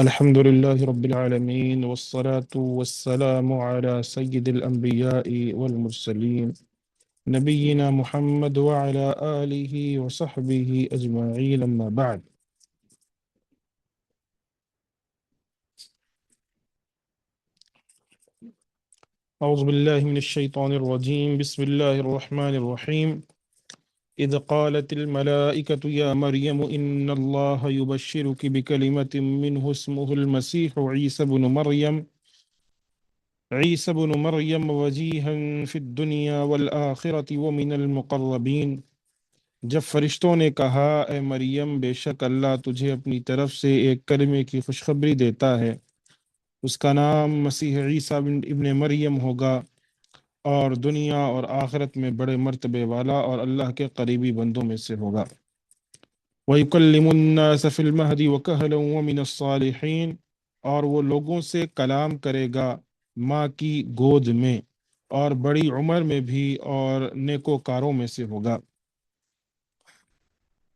الحمد لله رب العالمين والصلاة والسلام على سيد الأنبياء والمرسلين نبينا محمد وعلى آله وصحبه أجمعين أما بعد. أعوذ بالله من الشيطان الرجيم. بسم الله الرحمن الرحيم. إذ قالت الملائكة يا مريم إن الله يبشرك بكلمة منه اسمه المسيح عيسى بن مريم وجيها في الدنيا والآخرة ومن المقربين. جب فرشتوں نے کہا اے مریم بے شک اللہ تجھے اپنی طرف سے ایک کلمے کی خوشخبری دیتا ہے، اس کا نام مسیح عیسیٰ ابن مریم ہوگا اور دنیا اور آخرت میں بڑے مرتبے والا اور اللہ کے قریبی بندوں میں سے ہوگا۔ وَيُكَلِّمُ النَّاسَ فِي الْمَهْدِ وَكَهْلًا وَمِنَ الصَّالِحِينَ، اور وہ لوگوں سے کلام کرے گا ماں کی گود میں اور بڑی عمر میں بھی اور نیکوکاروں میں سے ہوگا۔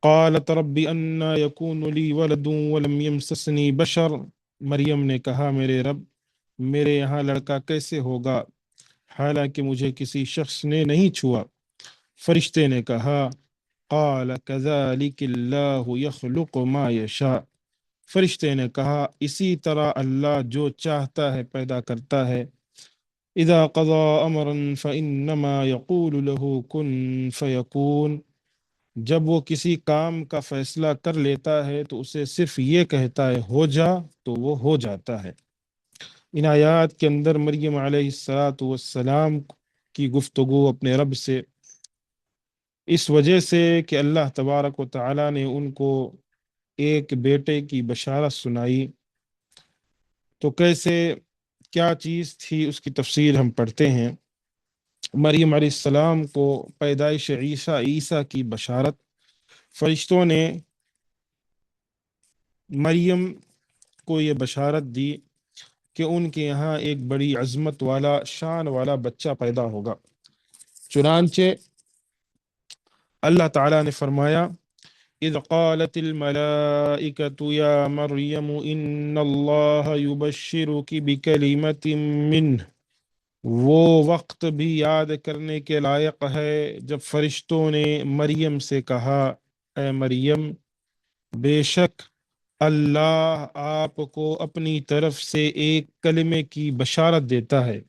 قالت رب انا يكون لي ولد ولم يمسسني بشر، مریم نے کہا میرے رب میرے یہاں لڑکا کیسے ہوگا حالانکہ مجھے کسی شخص نے نہیں چھوا۔ فرشتے نے کہا قال كذلك الله يخلق ما يشاء، فرشتے نے کہا اسی طرح اللہ جو چاہتا ہے پیدا کرتا ہے۔ اذا قضى امرا فانما يقول له كن فيكون، جب وہ کسی کام کا فیصلہ کر لیتا ہے تو اسے صرف یہ کہتا ہے ہو جا تو وہ ہو جاتا ہے۔ ان آیات کے اندر مریم علیہ السلام کی گفتگو اپنے رب سے اس وجہ سے کہ اللہ تبارک و تعالی نے ان کو ایک بیٹے کی بشارت سنائی، تو کیسے کیا چیز تھی اس کی تفصیل ہم پڑھتے ہیں۔ مریم علیہ السلام کو پیدائش عیسیٰ کی بشارت، فرشتوں نے مریم کو یہ بشارت دی کہ ان کے یہاں ایک بڑی عظمت والا شان والا بچہ پیدا ہوگا۔ چنانچہ اللہ تعالیٰ نے فرمایا اذ قالت الملائکۃ یا مریم ان اللہ یبشرک بکلمۃ منہ، وہ وقت بھی یاد کرنے کے لائق ہے جب فرشتوں نے مریم سے کہا اے مریم بے شک اللہ آپ کو اپنی طرف سے ایک کلمے کی بشارت دیتا ہے،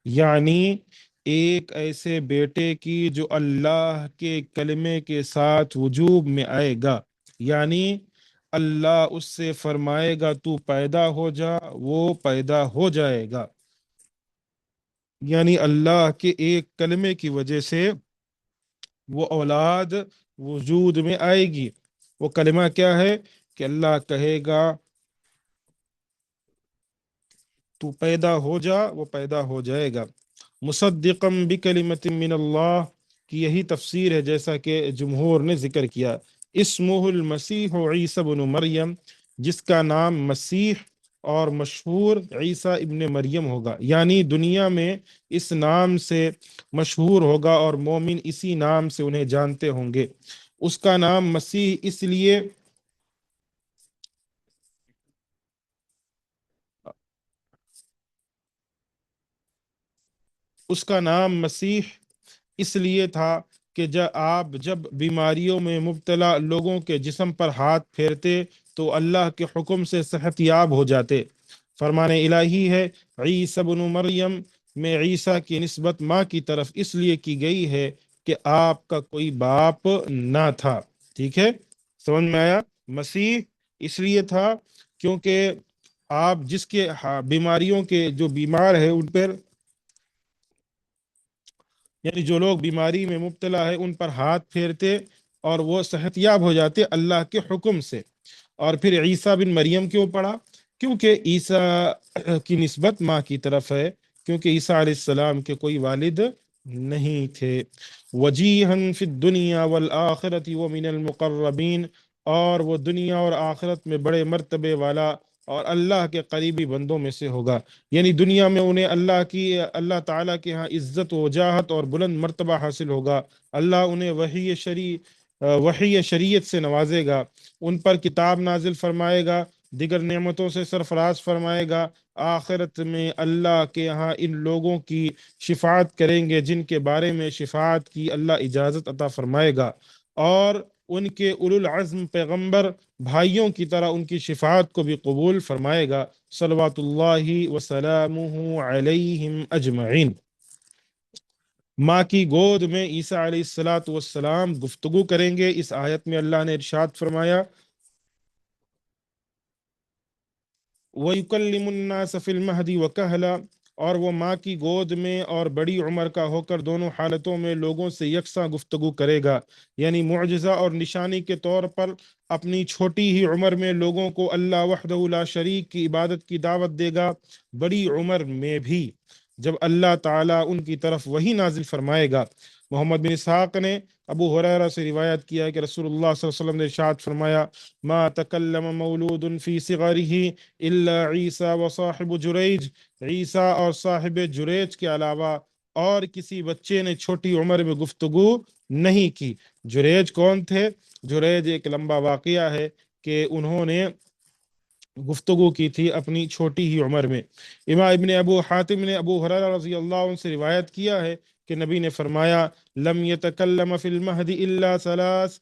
یعنی ایک ایسے بیٹے کی جو اللہ کے کلمے کے ساتھ وجوب میں آئے گا، یعنی اللہ اس سے فرمائے گا تو پیدا ہو جا وہ پیدا ہو جائے گا، یعنی اللہ کے ایک کلمے کی وجہ سے وہ اولاد وجود میں آئے گی۔ وہ کلمہ کیا ہے کہ اللہ کہے گا تو پیدا ہو جا وہ پیدا ہو جائے گا۔ مصدقا بکلمۃ من اللہ کی یہی تفسیر ہے جیسا کہ جمہور نے ذکر کیا۔ اسمہ المسیح عیسی بن مریم، جس کا نام مسیح اور مشہور عیسیٰ ابن مریم ہوگا، یعنی دنیا میں اس نام سے مشہور ہوگا اور مومن اسی نام سے انہیں جانتے ہوں گے۔ اس کا نام مسیح اس لیے تھا کہ جب بیماریوں میں مبتلا لوگوں کے جسم پر ہاتھ پھیرتے تو اللہ کے حکم سے صحت یاب ہو جاتے۔ فرمان الہی ہے عیسی بن مریم میں عیسیٰ کی نسبت ماں کی طرف اس لیے کی گئی ہے کہ آپ کا کوئی باپ نہ تھا۔ ٹھیک ہے، سمجھ میں آیا؟ مسیح اس لیے تھا کیونکہ آپ جس کے بیماریوں کے جو بیمار ہے ان پر، یعنی جو لوگ بیماری میں مبتلا ہے ان پر ہاتھ پھیرتے اور وہ صحت یاب ہو جاتے اللہ کے حکم سے۔ اور پھر عیسیٰ بن مریم کیوں پڑھا؟ کیونکہ عیسیٰ کی نسبت ماں کی طرف ہے، کیونکہ عیسیٰ علیہ السلام کے کوئی والد نہیں تھے۔ وجیہاً فی الدنیا والآخرۃ ومن المقربین، اور وہ دنیا اور آخرت میں بڑے مرتبے والا اور اللہ کے قریبی بندوں میں سے ہوگا، یعنی دنیا میں انہیں اللہ تعالیٰ کے ہاں عزت و وجاہت اور بلند مرتبہ حاصل ہوگا۔ اللہ انہیں وحی شریعت سے نوازے گا، ان پر کتاب نازل فرمائے گا دیگر نعمتوں سے سرفراز فرمائے گا۔ آخرت میں اللہ کے یہاں ان لوگوں کی شفاعت کریں گے جن کے بارے میں شفاعت کی اللہ اجازت عطا فرمائے گا، اور ان کے اولو العزم پیغمبر بھائیوں کی طرح ان کی شفاعت کو بھی قبول فرمائے گا۔ صلوات اللہ وسلامہ علیہم اجمعین۔ ماں کی گود میں عیسیٰ علیہ الصلاۃ والسلام گفتگو کریں گے۔ اس آیت میں اللہ نے ارشاد فرمایا وَيُكَلِّمُ النَّاسَ فِي الْمَهْدِ وَكَهْلًا، اور وہ ماں کی گود میں اور بڑی عمر کا ہو کر دونوں حالتوں میں لوگوں سے یکساں گفتگو کرے گا، یعنی معجزہ اور نشانی کے طور پر اپنی چھوٹی ہی عمر میں لوگوں کو اللہ وحدہ لا شریک کی عبادت کی دعوت دے گا، بڑی عمر میں بھی جب اللہ تعالیٰ ان کی طرف وہی نازل فرمائے گا۔ محمد بن اسحاق نے ابو ہریرہ سے روایت کیا ہے کہ رسول اللہ صلی اللہ علیہ وسلم نے ارشاد فرمایا ما تکلم مولود فی صغرہ الا عیسیٰ و صاحب جریج، عیسیٰ اور صاحب جریج کے علاوہ اور کسی بچے نے چھوٹی عمر میں گفتگو نہیں کی۔ جریج کون تھے؟ جریج ایک لمبا واقعہ ہے کہ انہوں نے گفتگو کی تھی اپنی چھوٹی ہی عمر میں۔ امام ابن ابو حاتم نے ابو ہریرہ رضی اللہ عنہ سے روایت کیا ہے کہ نبی نے فرمایا لم یتکلم فی المہد الا ثلاث،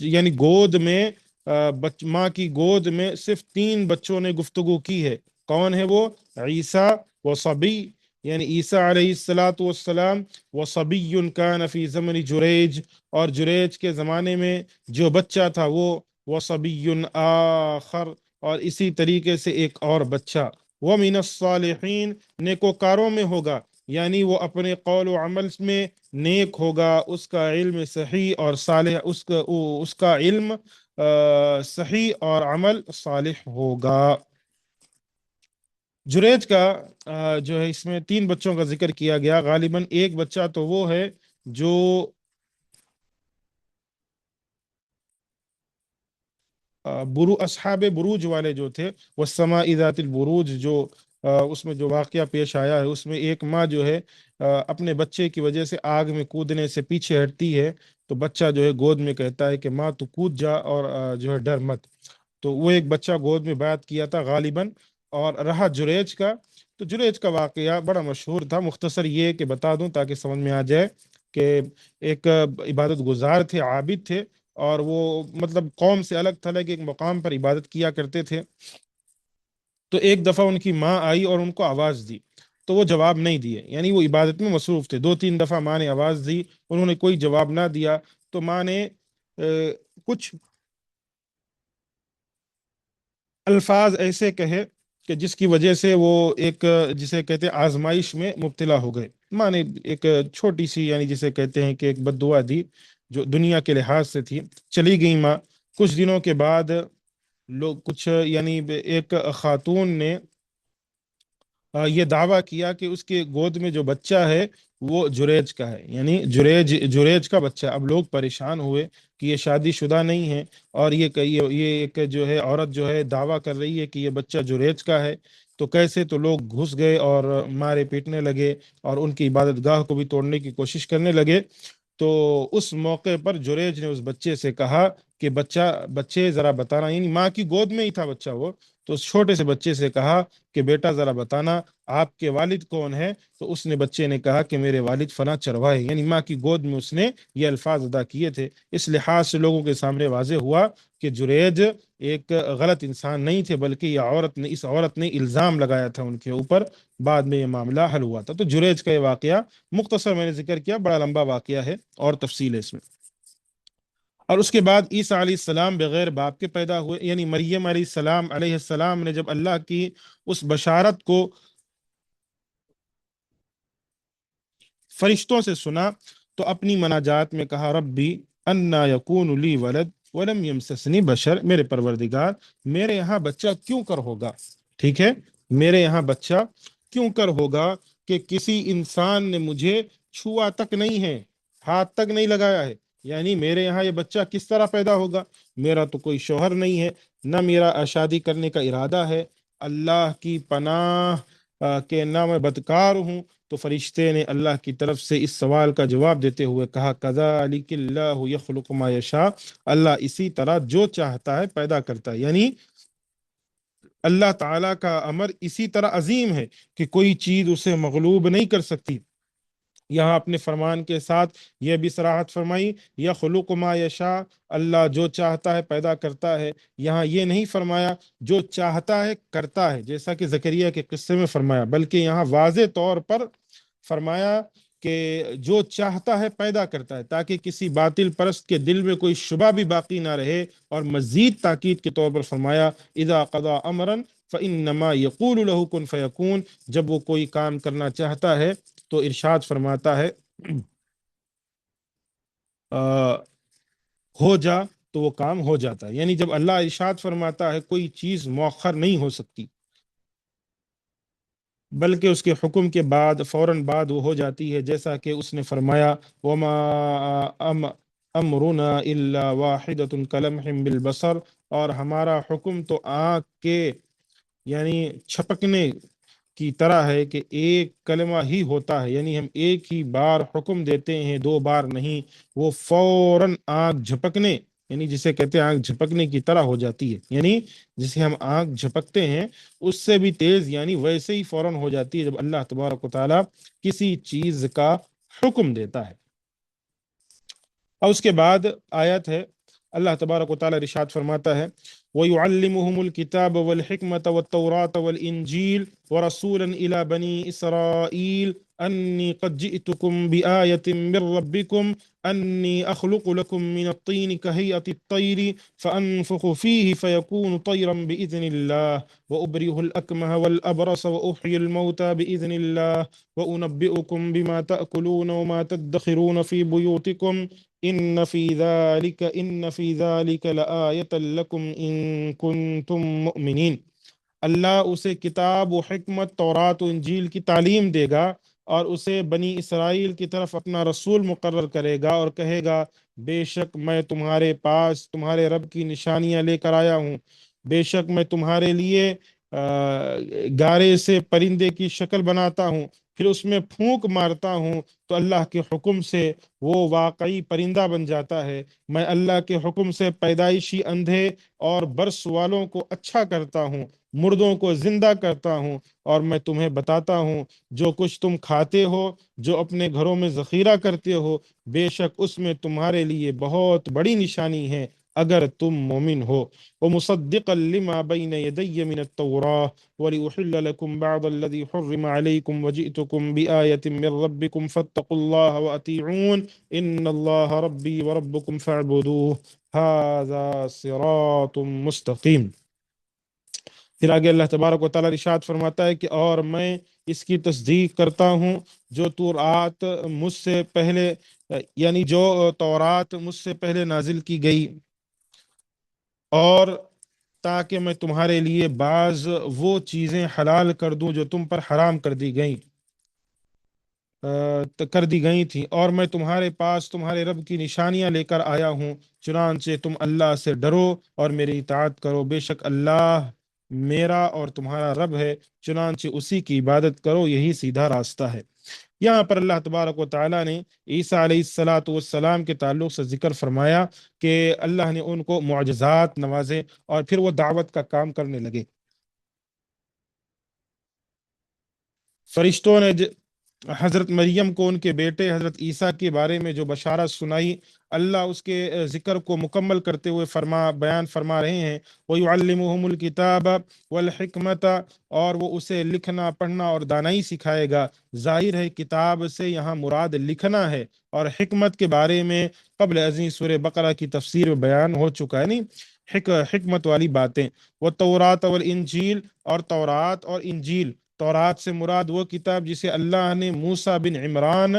یعنی گود میں ماں کی گود میں صرف 3 بچوں نے گفتگو کی ہے۔ کون ہے وہ؟ عیسیٰ و صبی، یعنی عیسیٰ علیہ الصلاۃ والسلام، و صبی کان فی زمن جریج، اور جریج کے زمانے میں جو بچہ تھا وہ، و صبی آخر، اور اسی طریقے سے ایک اور بچہ، وَمِنَ الصَّالِحِينَ، نیکوکاروں میں ہوگا، یعنی وہ اپنے قول و عمل میں نیک ہوگا، اس کا علم صحیح اور صالح، اس کا علم صحیح اور عمل صالح ہوگا۔ جریج کا جو ہے اس میں 3 بچوں کا ذکر کیا گیا، غالباً ایک بچہ تو وہ ہے جو اصحاب بروج والے جو تھے، والسماء ذات البروج، جو اس میں جو واقعہ پیش آیا ہے، اس میں ایک ماں جو ہے اپنے بچے کی وجہ سے آگ میں کودنے سے پیچھے ہٹتی ہے، تو بچہ جو ہے گود میں کہتا ہے کہ ماں تو کود جا اور جو ہے ڈر مت۔ تو وہ ایک بچہ گود میں بیعت کیا تھا غالباً۔ اور رہا جریج کا، تو جریج کا واقعہ بڑا مشہور تھا، مختصر یہ کہ بتا دوں تاکہ سمجھ میں آ جائے کہ ایک عبادت گزار تھے، عابد تھے، اور وہ مطلب قوم سے الگ تھلگ ایک مقام پر عبادت کیا کرتے تھے۔ تو ایک دفعہ ان کی ماں آئی اور ان کو آواز دی، تو وہ جواب نہیں دیے، یعنی وہ عبادت میں مصروف تھے۔ 2-3 دفعہ ماں نے آواز دی، انہوں نے کوئی جواب نہ دیا، تو ماں نے کچھ الفاظ ایسے کہے کہ جس کی وجہ سے وہ ایک جسے کہتے ہیں آزمائش میں مبتلا ہو گئے۔ ماں نے ایک چھوٹی سی، یعنی جسے کہتے ہیں کہ ایک بد دعا دی جو دنیا کے لحاظ سے تھی، چلی گئی ماں۔ کچھ دنوں کے بعد لوگ کچھ یعنی ایک خاتون نے یہ دعویٰ کیا کہ اس کے گود میں جو بچہ ہے وہ جریج کا ہے، یعنی جریج کا بچہ۔ اب لوگ پریشان ہوئے کہ یہ شادی شدہ نہیں ہے، اور یہ ایک جو ہے عورت جو ہے دعویٰ کر رہی ہے کہ یہ بچہ جریج کا ہے، تو کیسے؟ تو لوگ گھس گئے اور مارے پیٹنے لگے اور ان کی عبادت گاہ کو بھی توڑنے کی کوشش کرنے لگے۔ تو اس موقع پر جریج نے اس بچے سے کہا کہ بچے ذرا بتانا، یعنی ماں کی گود میں ہی تھا بچہ وہ، تو اس چھوٹے سے بچے سے کہا کہ بیٹا ذرا بتانا آپ کے والد کون ہیں؟ تو اس نے بچے نے کہا کہ میرے والد فلاں چرواہے، یعنی ماں کی گود میں اس نے یہ الفاظ ادا کیے تھے۔ اس لحاظ سے لوگوں کے سامنے واضح ہوا کہ جریج ایک غلط انسان نہیں تھے، بلکہ اس عورت نے الزام لگایا تھا ان کے اوپر، بعد میں یہ معاملہ حل ہوا تھا۔ تو جریج کا یہ واقعہ مختصر میں نے ذکر کیا، بڑا لمبا واقعہ ہے اور تفصیل ہے اس میں۔ اور اس کے بعد عیسیٰ علیہ السلام بغیر باپ کے پیدا ہوئے، یعنی مریم علیہ السلام نے جب اللہ کی اس بشارت کو فرشتوں سے سنا تو اپنی مناجات میں کہا ربی انا یکون لی ولد ولم یمسسنی بشر، میرے پروردگار میرے یہاں بچہ کیوں کر ہوگا، ٹھیک ہے، میرے یہاں بچہ کیوں کر ہوگا کہ کسی انسان نے مجھے چھوا تک نہیں ہے، ہاتھ تک نہیں لگایا ہے، یعنی میرے یہاں یہ بچہ کس طرح پیدا ہوگا؟ میرا تو کوئی شوہر نہیں ہے، نہ میرا شادی کرنے کا ارادہ ہے، اللہ کی پناہ کہ نہ میں بدکار ہوں۔ تو فرشتے نے اللہ کی طرف سے اس سوال کا جواب دیتے ہوئے کہا کذالک اللہ یخلق ما یشاء، اللہ اسی طرح جو چاہتا ہے پیدا کرتا ہے، یعنی اللہ تعالیٰ کا امر اسی طرح عظیم ہے کہ کوئی چیز اسے مغلوب نہیں کر سکتی۔ یہاں اپنے فرمان کے ساتھ یہ بھی صراحت فرمائی، یخلق ما یشاء، اللہ جو چاہتا ہے پیدا کرتا ہے۔ یہاں یہ نہیں فرمایا جو چاہتا ہے کرتا ہے جیسا کہ زکریا کے قصے میں فرمایا، بلکہ یہاں واضح طور پر فرمایا کہ جو چاہتا ہے پیدا کرتا ہے، تاکہ کسی باطل پرست کے دل میں کوئی شبہ بھی باقی نہ رہے۔ اور مزید تاکید کے طور پر فرمایا اذا قضا امرا فانما یقول له کن فیکون، جب وہ کوئی کام کرنا چاہتا ہے تو ارشاد فرماتا ہے ہو جا، تو وہ کام ہو جاتا ہے۔ یعنی جب اللہ ارشاد فرماتا ہے کوئی چیز مؤخر نہیں ہو سکتی، بلکہ اس کے حکم کے بعد فوراً بعد وہ ہو جاتی ہے، جیسا کہ اس نے فرمایا وما امرنا الا واحدۃ کلمح بالبصر، اور ہمارا حکم تو آنکھ کے یعنی چھپکنے کی طرح ہے کہ ایک کلمہ ہی ہوتا ہے، یعنی ہم ایک ہی بار حکم دیتے ہیں، دو بار نہیں، وہ فوراً آنکھ جھپکنے، یعنی جسے کہتے ہیں آنکھ جھپکنے کی طرح ہو جاتی ہے، یعنی جسے ہم آنکھ جھپکتے ہیں اس سے بھی تیز، یعنی ویسے ہی فوراً ہو جاتی ہے جب اللہ تبارک و تعالیٰ کسی چیز کا حکم دیتا ہے۔ اور اس کے بعد آیت ہے، اللہ تبارک و تعالیٰ ارشاد فرماتا ہے وَيُعَلِّمُهُمُ الْكِتَابَ وَالْحِكْمَةَ وَالتَّوْرَاةَ وَالْإِنْجِيلَ وَرَسُولًا إِلَى بَنِي إِسْرَائِيلَ أَنِّي قَدْ جِئْتُكُمْ بِآيَةٍ مِّن رَّبِّكُمْ أَنِّي أَخْلُقُ لَكُم مِّنَ الطِّينِ كَهَيْئَةِ الطَّيْرِ فَأَنفُخُ فِيهِ فَيَكُونُ طَيْرًا بِإِذْنِ اللَّهِ وَأُبْرِئُ الْأَكْمَهَ وَالْأَبْرَصَ وَأُحْيِي الموتى بإذن الله وأنبئكم بما تأكلون وما تدخرون في بيوتكم إن في ذلك لآية لكم إن كنتم مؤمنين۔ اللہ اسے کتاب و حکمت، تورات و انجیل کی تعلیم دے گا، اور اسے بنی اسرائیل کی طرف اپنا رسول مقرر کرے گا، اور کہے گا بے شک میں تمہارے پاس تمہارے رب کی نشانیاں لے کر آیا ہوں، بے شک میں تمہارے لیے گارے سے پرندے کی شکل بناتا ہوں، پھر اس میں پھونک مارتا ہوں تو اللہ کے حکم سے وہ واقعی پرندہ بن جاتا ہے۔ میں اللہ کے حکم سے پیدائشی اندھے اور برس والوں کو اچھا کرتا ہوں، مردوں کو زندہ کرتا ہوں، اور میں تمہیں بتاتا ہوں جو کچھ تم کھاتے ہو، جو اپنے گھروں میں ذخیرہ کرتے ہو، بے شک اس میں تمہارے لیے بہت بڑی نشانی ہے اگر تم مومن ہو۔ وَمُصَدِّقًا لِمَا بَيْنَ يَدَيَّ مِنَ التَّوْرَاةِ وَلِأُحِلَّ لَكُمْ بَعْضَ الَّذِي حُرِّمَ عَلَيْكُمْ وَجِئْتُكُمْ بِآيَةٍ مِّن رَّبِّكُمْ فَاتَّقُوا اللَّهَ وَأَطِيعُونِ إِنَّ اللَّهَ رَبِّي وَرَبُّكُمْ فَاعْبُدُوهُ هَٰذَا صِرَاطٌ مُّسْتَقِيمٌ۔ پھر آگے اللہ تبارک و تعالیٰ ارشاد فرماتا ہے کہ اور میں اس کی تصدیق کرتا ہوں جو تورات مجھ سے پہلے، یعنی جو تورات مجھ سے پہلے نازل کی گئی، اور تاکہ میں تمہارے لیے بعض وہ چیزیں حلال کر دوں جو تم پر حرام کر دی گئی تھیں، اور میں تمہارے پاس تمہارے رب کی نشانیاں لے کر آیا ہوں، چنانچہ تم اللہ سے ڈرو اور میری اطاعت کرو، بے شک اللہ میرا اور تمہارا رب ہے، چنانچہ اسی کی عبادت کرو، یہی سیدھا راستہ ہے۔ یہاں پر اللہ تبارک و تعالیٰ نے عیسیٰ علیہ الصلاۃ والسلام کے تعلق سے ذکر فرمایا کہ اللہ نے ان کو معجزات نوازے، اور پھر وہ دعوت کا کام کرنے لگے۔ فرشتوں نے حضرت مریم کو ان کے بیٹے حضرت عیسیٰ کے بارے میں جو بشارت سنائی، اللہ اس کے ذکر کو مکمل کرتے ہوئے بیان فرما رہے ہیں وَيُعَلِّمُهُمُ الْكِتَابَ وَالْحِكْمَةَ، اور وہ اسے لکھنا پڑھنا اور دانائی سکھائے گا۔ ظاہر ہے کتاب سے یہاں مراد لکھنا ہے، اور حکمت کے بارے میں قبل ازیں سورہ بقرہ کی تفسیر میں بیان ہو چکا ہے، نہیں حکمت والی باتیں۔ وَالتَّوْرَاةَ وَالْإِنْجِيلَ، اور تورات اور انجیل۔ تورات سے مراد وہ کتاب جسے اللہ نے موسیٰ بن عمران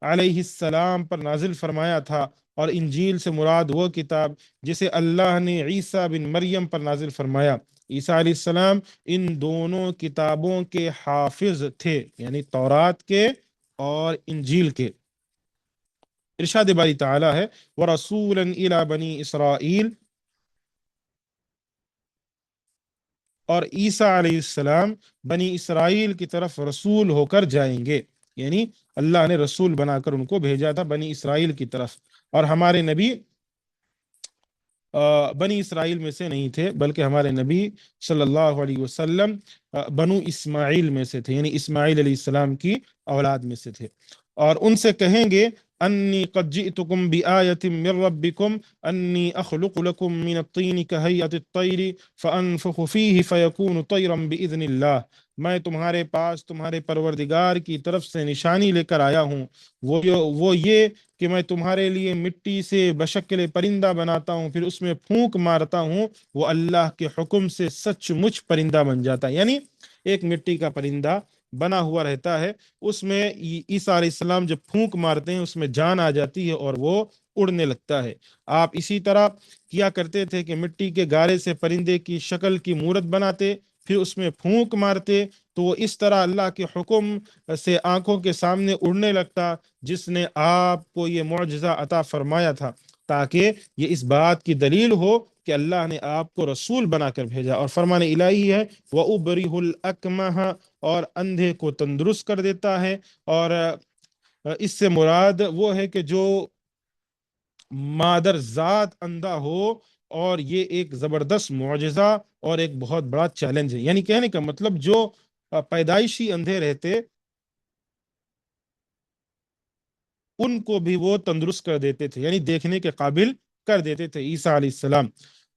علیہ السلام پر نازل فرمایا تھا، اور انجیل سے مراد وہ کتاب جسے اللہ نے عیسیٰ بن مریم پر نازل فرمایا۔ عیسیٰ علیہ السلام ان دونوں کتابوں کے حافظ تھے، یعنی تورات کے اور انجیل کے۔ ارشاد باری تعالیٰ ہے وَرَسُولًا إِلَى بَنِي إِسْرَائِيلَ، اور عیسیٰ علیہ السلام بنی اسرائیل کی طرف رسول ہو کر جائیں گے، یعنی اللہ نے رسول بنا کر ان کو بھیجا تھا بنی اسرائیل کی طرف۔ اور ہمارے نبی بنی اسرائیل میں سے نہیں تھے، بلکہ ہمارے نبی صلی اللہ علیہ وسلم بنو اسماعیل میں سے تھے، یعنی اسماعیل علیہ السلام کی اولاد میں سے تھے۔ اور ان سے کہیں گے انی قد جئتکم بآیۃ من ربکم انی اخلق لکم من الطین کہیئۃ الطیر فانفخ فیہ فیکون طیرا باذن اللہ، میں تمہارے پاس تمہارے پروردگار کی طرف سے نشانی لے کر آیا ہوں، وہ یہ کہ میں تمہارے لیے مٹی سے بشکل پرندہ بناتا ہوں، پھر اس میں پھونک مارتا ہوں، وہ اللہ کے حکم سے سچ مچ پرندہ بن جاتا ہے۔ یعنی ایک مٹی کا پرندہ بنا ہوا رہتا ہے، اس میں عیسیٰ علیہ السلام جب پھونک مارتے ہیں اس میں جان آ جاتی ہے اور وہ اڑنے لگتا ہے۔ آپ اسی طرح کیا کرتے تھے کہ مٹی کے گارے سے پرندے کی شکل کی مورت بناتے، پھر اس میں پھونک مارتے تو وہ اس طرح اللہ کے حکم سے آنکھوں کے سامنے اڑنے لگتا، جس نے آپ کو یہ معجزہ عطا فرمایا تھا تاکہ یہ اس بات کی دلیل ہو کہ اللہ نے آپ کو رسول بنا کر بھیجا۔ اور فرمان الہی ہے وَأُبْرِئُ الْأَكْمَحَ، اور اندھے کو تندرست کر دیتا ہے۔ اور اس سے مراد وہ ہے کہ جو مادر ذات اندھا ہو، اور یہ ایک زبردست معجزہ اور ایک بہت بڑا چیلنج ہے۔ یعنی کہنے کا مطلب جو پیدائشی اندھے رہتے ان کو بھی وہ تندرست کر دیتے تھے، یعنی دیکھنے کے قابل کر دیتے تھے عیسیٰ علیہ السلام۔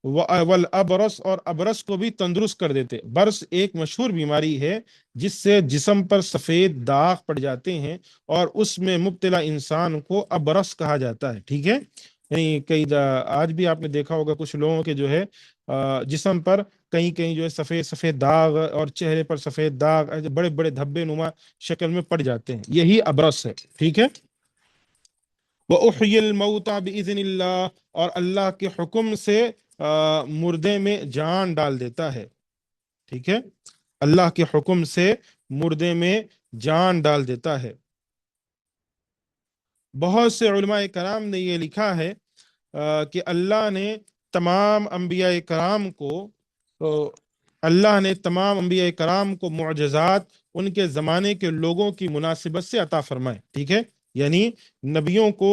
والابرص، اور ابرص کو بھی تندرست کر دیتے۔ برص ایک مشہور بیماری ہے جس سے جسم پر سفید داغ پڑ جاتے ہیں، اور اس میں مبتلا انسان کو ابرص کہا جاتا ہے، ٹھیک ہے۔ یعنی آج بھی آپ نے دیکھا ہوگا کچھ لوگوں کے جو ہے جسم پر کہیں کہیں جو ہے سفید سفید داغ، اور چہرے پر سفید داغ بڑے بڑے دھبے نما شکل میں پڑ جاتے ہیں، یہی ابرص ہے، ٹھیک ہے۔ وَأُحْيِي الْمَوْتَى بِإِذْنِ اللَّهِ، اور اللہ کے حکم سے مردے میں جان ڈال دیتا ہے، ٹھیک ہے۔ اللہ کے حکم سے مردے میں جان ڈال دیتا ہے۔ بہت سے علماء کرام نے یہ لکھا ہے کہ تمام انبیاء کرام کو اللہ نے تمام انبیاء کرام کو معجزات ان کے زمانے کے لوگوں کی مناسبت سے عطا فرمائے، ٹھیک ہے۔ یعنی نبیوں کو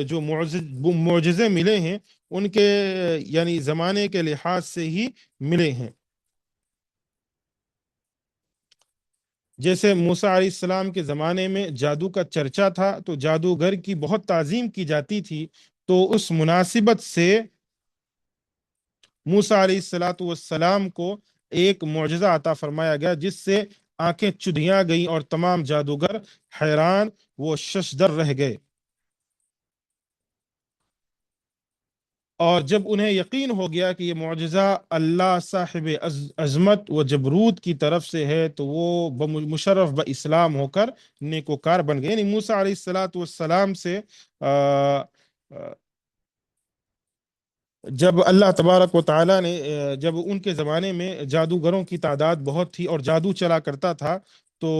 جو معجزے ملے ہیں ان کے یعنی زمانے کے لحاظ سے ہی ملے ہیں۔ جیسے موسیٰ علیہ السلام کے زمانے میں جادو کا چرچا تھا تو جادوگر کی بہت تعظیم کی جاتی تھی، تو اس مناسبت سے موسیٰ علیہ السلام کو ایک معجزہ عطا فرمایا گیا جس سے آنکھیں چدھیاں گئیں اور تمام جادوگر حیران وہ ششدر رہ گئے۔ اور جب انہیں یقین ہو گیا کہ یہ معجزہ اللہ صاحب عظمت و جبروت کی طرف سے ہے تو وہ مشرف اسلام ہو کر نیکوکار بن گئے۔ یعنی موسیٰ علیہ السلام سے جب اللہ تبارک و تعالیٰ نے جب ان کے زمانے میں جادوگروں کی تعداد بہت تھی اور جادو چلا کرتا تھا، تو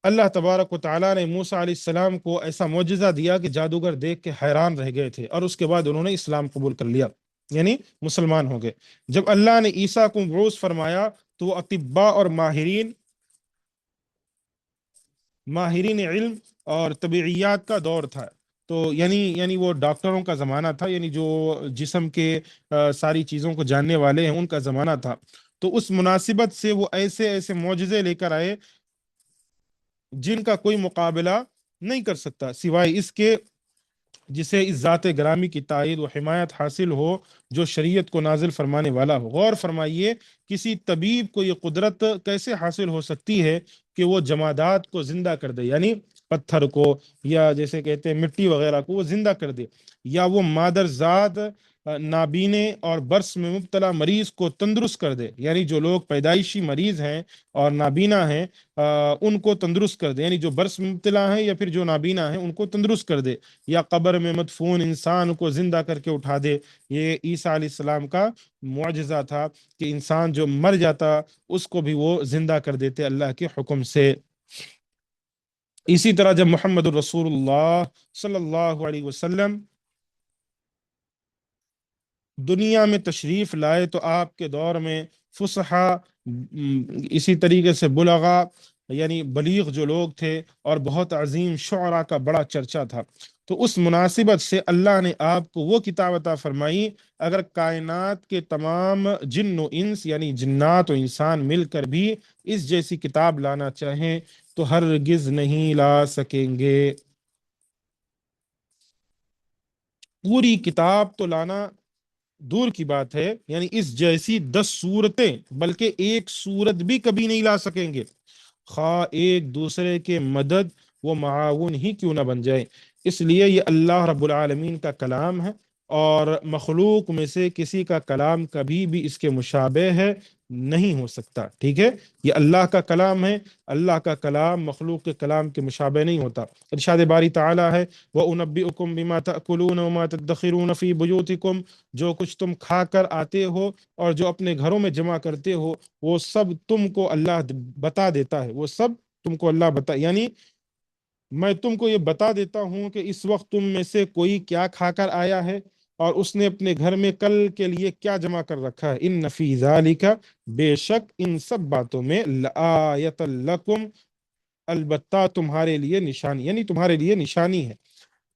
اللہ تبارک و تعالیٰ نے موسیٰ علیہ السلام کو ایسا معجزہ دیا کہ جادوگر دیکھ کے حیران رہ گئے تھے، اور اس کے بعد انہوں نے اسلام قبول کر لیا، یعنی مسلمان ہو گئے۔ جب اللہ نے عیسیٰ کو مبعوث فرمایا تو وہ اطباء اور ماہرین علم اور طبیعیات کا دور تھا، تو یعنی وہ ڈاکٹروں کا زمانہ تھا، یعنی جو جسم کے ساری چیزوں کو جاننے والے ہیں ان کا زمانہ تھا۔ تو اس مناسبت سے وہ ایسے ایسے معجزے لے کر آئے جن کا کوئی مقابلہ نہیں کر سکتا سوائے اس کے جسے اس ذات گرامی کی تائید و حمایت حاصل ہو جو شریعت کو نازل فرمانے والا ہو۔ غور فرمائیے کسی طبیب کو یہ قدرت کیسے حاصل ہو سکتی ہے کہ وہ جمادات کو زندہ کر دے، یعنی پتھر کو یا جیسے کہتے ہیں مٹی وغیرہ کو وہ زندہ کر دے، یا وہ مادر ذات نابینے اور برس میں مبتلا مریض کو تندرست کر دے، یعنی جو لوگ پیدائشی مریض ہیں اور نابینا ہیں ان کو تندرست کر دے، یعنی جو برس میں مبتلا ہیں یا پھر جو نابینا ہیں ان کو تندرست کر دے، یا قبر میں مدفون انسان کو زندہ کر کے اٹھا دے۔ یہ عیسیٰ علیہ السلام کا معجزہ تھا کہ انسان جو مر جاتا اس کو بھی وہ زندہ کر دیتے اللہ کے حکم سے۔ اسی طرح جب محمد الرسول اللہ صلی اللہ علیہ وسلم دنیا میں تشریف لائے تو آپ کے دور میں فصحا، اسی طریقے سے بلغا، یعنی بلیغ جو لوگ تھے، اور بہت عظیم شعراء کا بڑا چرچا تھا۔ تو اس مناسبت سے اللہ نے آپ کو وہ کتاب عطا فرمائی، اگر کائنات کے تمام جن و انس یعنی جنات و انسان مل کر بھی اس جیسی کتاب لانا چاہیں تو ہرگز نہیں لا سکیں گے۔ پوری کتاب تو لانا دور کی بات ہے، یعنی اس جیسی 10 صورتیں، بلکہ ایک صورت بھی کبھی نہیں لا سکیں گے، خواہ ایک دوسرے کے مدد و معاون ہی کیوں نہ بن جائے۔ اس لیے یہ اللہ رب العالمین کا کلام ہے، اور مخلوق میں سے کسی کا کلام کبھی بھی اس کے مشابہ ہے نہیں ہو سکتا، ٹھیک ہے؟ یہ اللہ کا کلام ہے، اللہ کا کلام مخلوق کے کلام کے مشابہ نہیں ہوتا۔ ارشاد باری تعالی ہے، وَأُنَبِّئُكُم بِمَا تَأْكُلُونَ وَمَا تَدَّخِرُونَ فِي بُيُوتِكُمْ، جو کچھ تم کھا کر آتے ہو اور جو اپنے گھروں میں جمع کرتے ہو، وہ سب تم کو اللہ بتا دیتا ہے، وہ سب تم کو اللہ بتا، یعنی میں تم کو یہ بتا دیتا ہوں کہ اس وقت تم میں سے کوئی کیا کھا کر آیا ہے، اور اس نے اپنے گھر میں کل کے لیے کیا جمع کر رکھا ہے۔ ان فی ذالک، بے شک ان سب باتوں میں، لآیۃ لکم، البتہ تمہارے لیے نشانی، یعنی تمہارے لیے نشانی ہے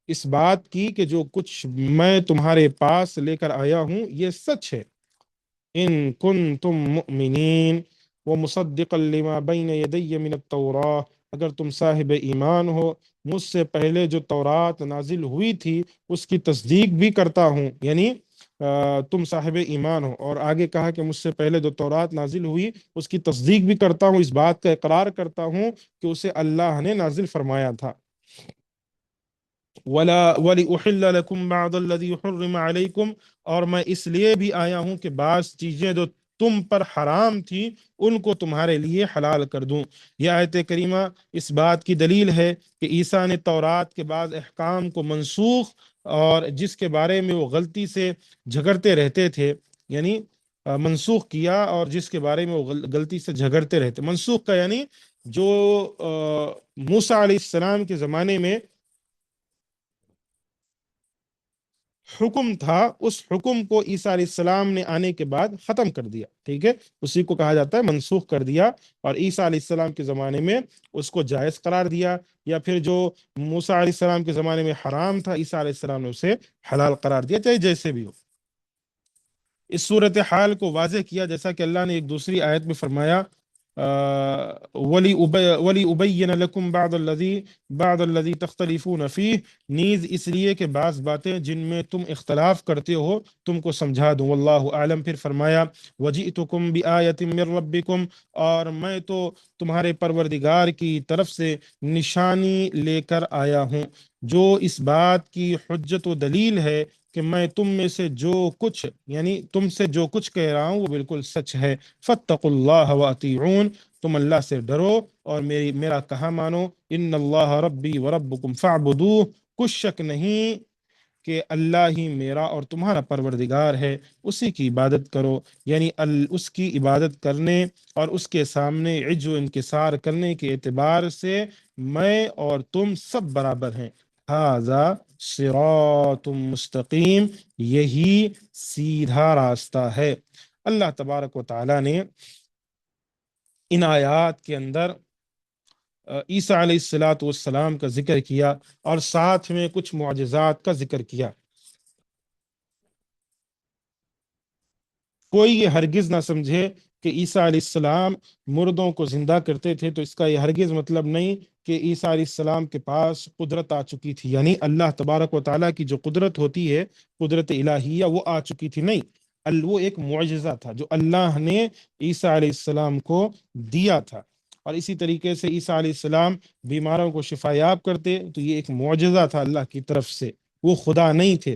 اس بات کی کہ جو کچھ میں تمہارے پاس لے کر آیا ہوں یہ سچ ہے۔ ان کنتم مؤمنین ومصدقا لما بین یدی من التوراہ، اگر تم صاحب ایمان ہو، مجھ سے پہلے جو تورات نازل ہوئی تھی اس کی تصدیق بھی کرتا ہوں، یعنی تم صاحب ایمان ہو، اور آگے کہا کہ مجھ سے پہلے جو تورات نازل ہوئی اس کی تصدیق بھی کرتا ہوں، اس بات کا اقرار کرتا ہوں کہ اسے اللہ نے نازل فرمایا تھا۔ ولا وَلِأُحِلَّ لَكُمْ بَعْضَ الَّذِي حُرِّمَ عَلَيْكُمْ، اور میں اس لیے بھی آیا ہوں کہ بعض چیزیں جو تم پر حرام تھی ان کو تمہارے لیے حلال کر دوں۔ یہ آیت کریمہ اس بات کی دلیل ہے کہ عیسیٰ نے تورات کے بعض احکام کو منسوخ، اور جس کے بارے میں وہ غلطی سے جھگڑتے رہتے تھے، یعنی منسوخ کیا، اور جس کے بارے میں وہ غلطی سے جھگڑتے رہتے، منسوخ کا یعنی جو موسیٰ علیہ السلام کے زمانے میں حکم تھا، اس حکم کو عیسیٰ علیہ السلام نے آنے کے بعد ختم کر دیا، ٹھیک ہے؟ اسی کو کہا جاتا ہے منسوخ کر دیا، اور عیسیٰ علیہ السلام کے زمانے میں اس کو جائز قرار دیا، یا پھر جو موسیٰ علیہ السلام کے زمانے میں حرام تھا عیسیٰ علیہ السلام نے اسے حلال قرار دیا، چاہے جیسے بھی ہو۔ اس صورتحال کو واضح کیا جیسا کہ اللہ نے ایک دوسری آیت میں فرمایا، وَلِأُبَيِّنَ لَكُمْ بَعْضَ الَّذِي تَخْتَلِفُونَ فِيهِ، نیز اس لیے کہ بعض باتیں جن میں تم اختلاف کرتے ہو تم کو سمجھا دوں، واللہ اعلم۔ پھر فرمایا، وَجِئْتُكُمْ بِآیَةٍ مِّن رَبِّكُمْ، اور میں تو تمہارے پروردگار کی طرف سے نشانی لے کر آیا ہوں، جو اس بات کی حجت و دلیل ہے کہ میں تم میں سے جو کچھ، یعنی تم سے جو کچھ کہہ رہا ہوں وہ بالکل سچ ہے۔ فاتقوا اللہ واتیعون، تم اللہ سے ڈرو اور میرا کہا مانو۔ ان اللہ ربی وربکم فاعبدوہ، کچھ شک نہیں کہ اللہ ہی میرا اور تمہارا پروردگار ہے، اسی کی عبادت کرو، یعنی اس کی عبادت کرنے اور اس کے سامنے عجز و انکسار کرنے کے اعتبار سے میں اور تم سب برابر ہیں۔ ھذا صراط مستقیم، یہی سیدھا راستہ ہے۔ اللہ تبارک و تعالی نے ان آیات کے اندر عیسیٰ علیہ السلام کا ذکر کیا، اور ساتھ میں کچھ معجزات کا ذکر کیا۔ کوئی یہ ہرگز نہ سمجھے کہ عیسیٰ علیہ السلام مردوں کو زندہ کرتے تھے تو اس کا یہ ہرگز مطلب نہیں کہ عیسیٰ علیہ السلام کے پاس قدرت آ چکی تھی، یعنی اللہ تبارک و تعالیٰ کی جو قدرت ہوتی ہے، قدرت الہیہ، وہ آ چکی تھی، نہیں، وہ ایک معجزہ تھا جو اللہ نے عیسیٰ علیہ السلام کو دیا تھا۔ اور اسی طریقے سے عیسیٰ علیہ السلام بیماروں کو شفا یاب کرتے تو یہ ایک معجزہ تھا اللہ کی طرف سے، وہ خدا نہیں تھے،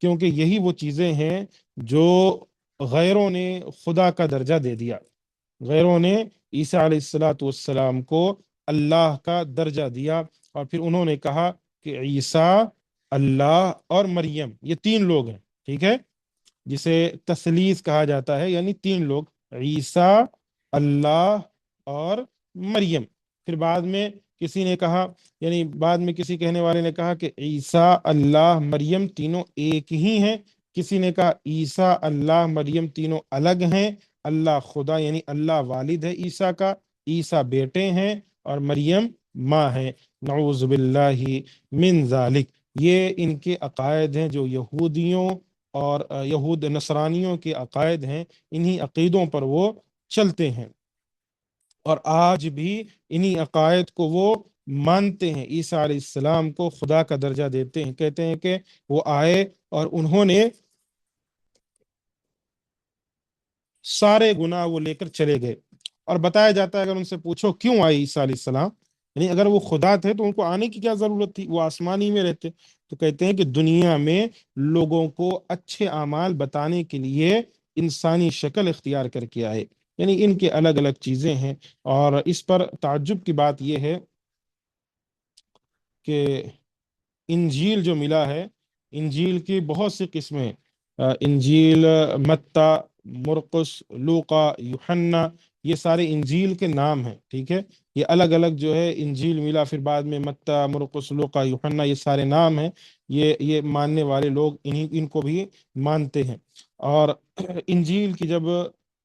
کیونکہ یہی وہ چیزیں ہیں جو غیروں نے خدا کا درجہ دے دیا۔ غیروں نے عیسیٰ علیہ السلام کو اللہ کا درجہ دیا، اور پھر انہوں نے کہا کہ عیسیٰ، اللہ اور مریم یہ 3 لوگ ہیں، ٹھیک ہے؟ جسے تثلیث کہا جاتا ہے، یعنی 3 لوگ، عیسیٰ، اللہ اور مریم۔ پھر بعد میں کسی نے کہا، یعنی بعد میں کسی کہنے والے نے کہا کہ عیسیٰ، اللہ، مریم تینوں ایک ہی ہیں۔ کسی نے کہا عیسیٰ، اللہ، مریم تینوں الگ ہیں، اللہ خدا، یعنی اللہ والد ہے عیسیٰ کا، عیسیٰ بیٹے ہیں، اور مریم ماں ہے، نعوذ باللہ من ذالک۔ یہ ان کے عقائد ہیں جو یہودیوں اور یہود نصرانیوں کے عقائد ہیں، انہی عقیدوں پر وہ چلتے ہیں، اور آج بھی انہی عقائد کو وہ مانتے ہیں۔ عیسیٰ علیہ السلام کو خدا کا درجہ دیتے ہیں، کہتے ہیں کہ وہ آئے اور انہوں نے سارے گناہ وہ لے کر چلے گئے۔ اور بتایا جاتا ہے اگر ان سے پوچھو کیوں آئے عیسیٰ علیہ السلام، یعنی اگر وہ خدا تھے تو ان کو آنے کی کیا ضرورت تھی، وہ آسمانی میں رہتے، تو کہتے ہیں کہ دنیا میں لوگوں کو اچھے اعمال بتانے کے لیے انسانی شکل اختیار کر کے آئے، یعنی ان کے الگ الگ چیزیں ہیں۔ اور اس پر تعجب کی بات یہ ہے کہ انجیل جو ملا ہے، انجیل کی بہت سی قسمیں، انجیل متی، مرقس، لوقا، یوحنا، یہ سارے انجیل کے نام ہیں، ٹھیک ہے، یہ الگ الگ جو ہے انجیل ملا، پھر بعد میں متی، مرقس، لوقا، یوحنا، یہ سارے نام ہیں، یہ ماننے والے لوگ ان کو بھی مانتے ہیں۔ اور انجیل کی جب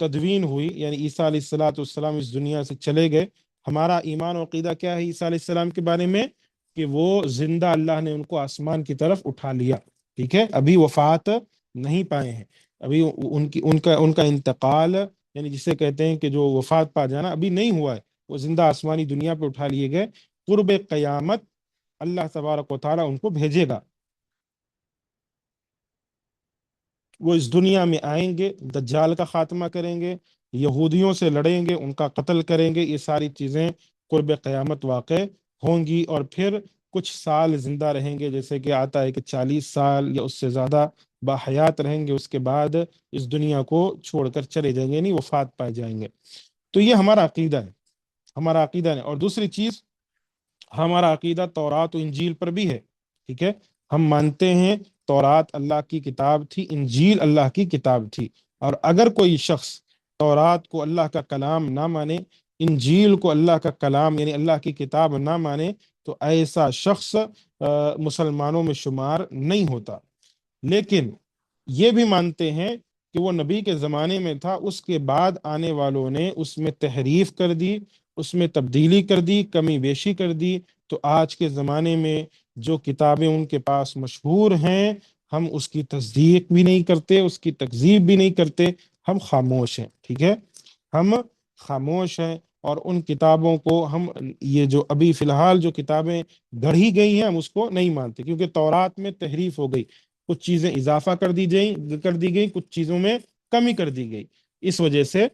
تدوین ہوئی، یعنی عیسیٰ علیہ السلام اس دنیا سے چلے گئے، ہمارا ایمان و عقیدہ کیا ہے عیسیٰ علیہ السلام کے بارے میں؟ کہ وہ زندہ، اللہ نے ان کو آسمان کی طرف اٹھا لیا، ٹھیک ہے، ابھی وفات نہیں پائے ہیں، ابھی ان کا انتقال، یعنی جسے کہتے ہیں کہ جو وفات پا جانا، ابھی نہیں ہوا ہے، وہ زندہ آسمانی دنیا پہ اٹھا لیے گئے۔ قرب قیامت اللہ تبارک و تعالیٰ ان کو بھیجے گا، وہ اس دنیا میں آئیں گے، دجال کا خاتمہ کریں گے، یہودیوں سے لڑیں گے، ان کا قتل کریں گے، یہ ساری چیزیں قرب قیامت واقع ہوں گی، اور پھر کچھ سال زندہ رہیں گے، جیسے کہ آتا ہے کہ 40 سال یا اس سے زیادہ باحیات رہیں گے، اس کے بعد اس دنیا کو چھوڑ کر چلے جائیں گے، یعنی وفات پائے جائیں گے۔ تو یہ ہمارا عقیدہ ہے، ہمارا عقیدہ ہے۔ اور دوسری چیز، ہمارا عقیدہ تورات و انجیل پر بھی ہے، ٹھیک ہے، ہم مانتے ہیں تورات اللہ کی کتاب تھی، انجیل اللہ کی کتاب تھی، اور اگر کوئی شخص تورات کو اللہ کا کلام نہ مانے، انجیل کو اللہ کا کلام یعنی اللہ کی کتاب نہ مانے، تو ایسا شخص مسلمانوں میں شمار نہیں ہوتا۔ لیکن یہ بھی مانتے ہیں کہ وہ نبی کے زمانے میں تھا، اس کے بعد آنے والوں نے اس میں تحریف کر دی، اس میں تبدیلی کر دی، کمی بیشی کر دی، تو آج کے زمانے میں جو کتابیں ان کے پاس مشہور ہیں، ہم اس کی تصدیق بھی نہیں کرتے، اس کی تکذیب بھی نہیں کرتے، ہم خاموش ہیں، ٹھیک ہے، ہم خاموش ہیں، اور ان کتابوں کو ہم، یہ جو ابھی فی الحال جو کتابیں گڑھی گئی ہیں، ہم اس کو نہیں مانتے، کیونکہ تورات میں تحریف ہو گئی، کچھ چیزیں اضافہ کر دی گئی، کچھ چیزوں میں کمی کر دی گئی، اس وجہ سے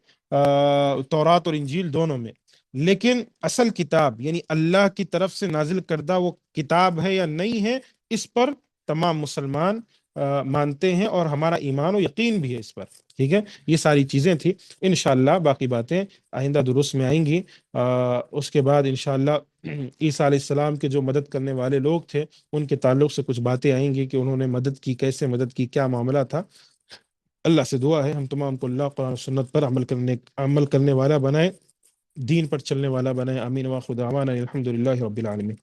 تورات اور انجیل دونوں میں۔ لیکن اصل کتاب یعنی اللہ کی طرف سے نازل کردہ وہ کتاب ہے یا نہیں ہے، اس پر تمام مسلمان مانتے ہیں، اور ہمارا ایمان و یقین بھی ہے اس پر، ٹھیک ہے۔ یہ ساری چیزیں تھی، انشاءاللہ باقی باتیں آئندہ دروس میں آئیں گی۔ اس کے بعد انشاءاللہ عیسیٰ علیہ السلام کے جو مدد کرنے والے لوگ تھے، ان کے تعلق سے کچھ باتیں آئیں گی کہ انہوں نے مدد کی، کیسے مدد کی، کیا معاملہ تھا۔ اللہ سے دعا ہے ہم تمام کو اللہ قرآن و سنت پر عمل کرنے والا بنائے، دین پر چلنے والا بنائے، آمین، واخر دعوانا الحمد للہ رب العالمین۔